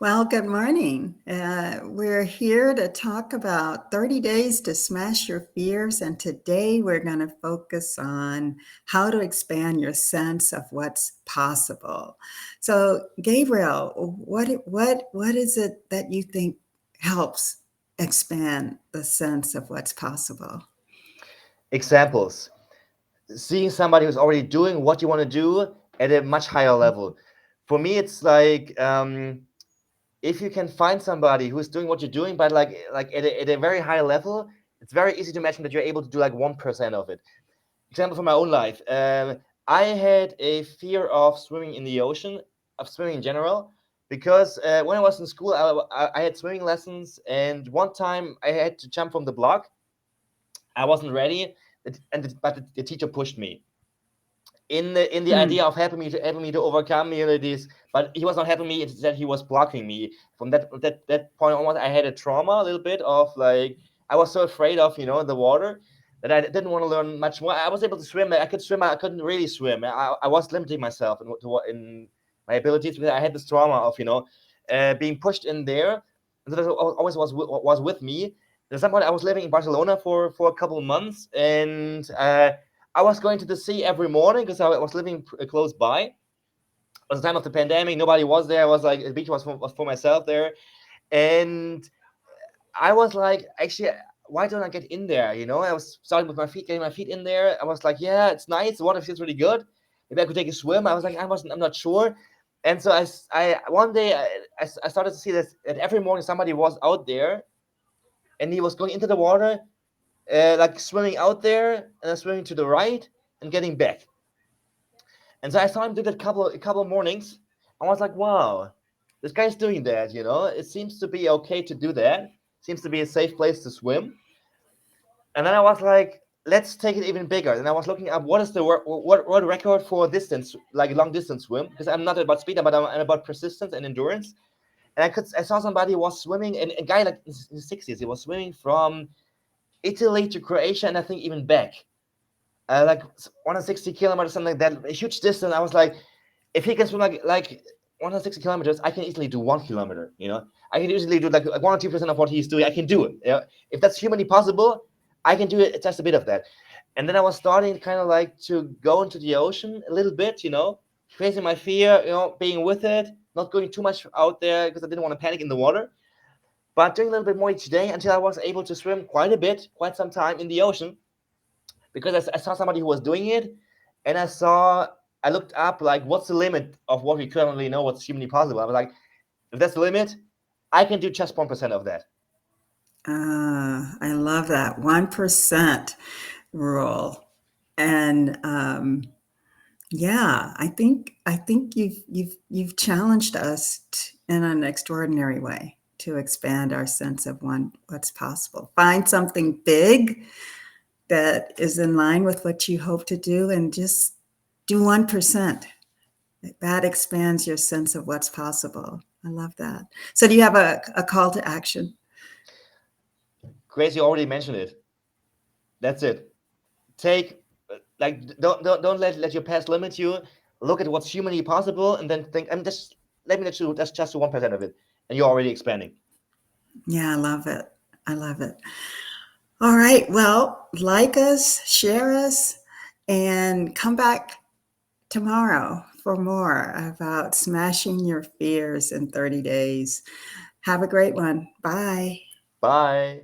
Well, good morning. We're here to talk about 30 days to smash your fears, and today we're going to focus on how to expand your sense of what's possible. So, Gabriel, what is it that you think helps expand the sense of what's possible? Examples: seeing somebody who's already doing what you want to do at a much higher level. For me, it's like if you can find somebody who's doing what you're doing, but like at a very high level, it's very easy to imagine that you're able to do like 1% of it. Example from my own life. I had a fear of swimming in the ocean, of swimming in general, because when I was in school, I had swimming lessons, and one time I had to jump from the block. I wasn't ready, but the teacher pushed me in the Hmm. idea of helping me to overcome this, but he was not helping me. Instead, he was blocking me. From that point onward, I had a trauma a little bit of like I was so afraid of the water that I didn't want to learn much more. I was able to swim. I could swim. I couldn't really swim. I was limiting myself in my abilities because I had this trauma of being pushed in there, and that always was with me. At some point, I was living in Barcelona for a couple of months, and I was going to the sea every morning because I was living close by. It was the time of the pandemic. Nobody was there. I was like, the beach was for myself there. And I was like, actually, why don't I get in there? I was starting with my feet, getting my feet in there. I was like, yeah, it's nice. The water feels really good. Maybe I could take a swim. I was like, I'm not sure. And so one day I started to see that every morning somebody was out there and he was going into the water, like swimming out there and then swimming to the right and getting back. And so I saw him do that a couple of mornings. I was like, wow, this guy's doing that. It seems to be okay to do that. Seems to be a safe place to swim. And then I was like, let's take it even bigger. And I was looking up what is the what record for distance, like long distance swim, because I'm not about speed, but I'm about persistence and endurance. And I saw somebody who was swimming, and a guy like in his 60s, he was swimming from Italy to Croatia, and I think even back. Like 160 kilometers, something like that, a huge distance. I was like, if he can swim like 160 kilometers, I can easily do 1 kilometer. I can easily do like 1 or 2% of what he's doing. I can do it. If that's humanly possible, I can do it. Just a bit of that. And then I was starting kind of like to go into the ocean a little bit. Facing my fear. Being with it, not going too much out there because I didn't want to panic in the water. But doing a little bit more each day until I was able to swim quite a bit, quite some time in the ocean because I saw somebody who was doing it, and I looked up like what's the limit of what we currently know what's humanly possible. I was like, if that's the limit, I can do just 1% of that. I love that 1% rule. And yeah, I think you've challenged us in an extraordinary way to expand our sense of what's possible. Find something big that is in line with what you hope to do, and just do 1%. That expands your sense of what's possible. I love that. So, do you have a call to action? Grace, you already mentioned it. That's it. Take like don't let your past limit you. Look at what's humanly possible, and then think, I'm just let me let you. That's just 1% of it, and you're already expanding. Yeah, I love it. I love it. All right. Well, like us, share us, and come back tomorrow for more about smashing your fears in 30 days. Have a great one. Bye. Bye.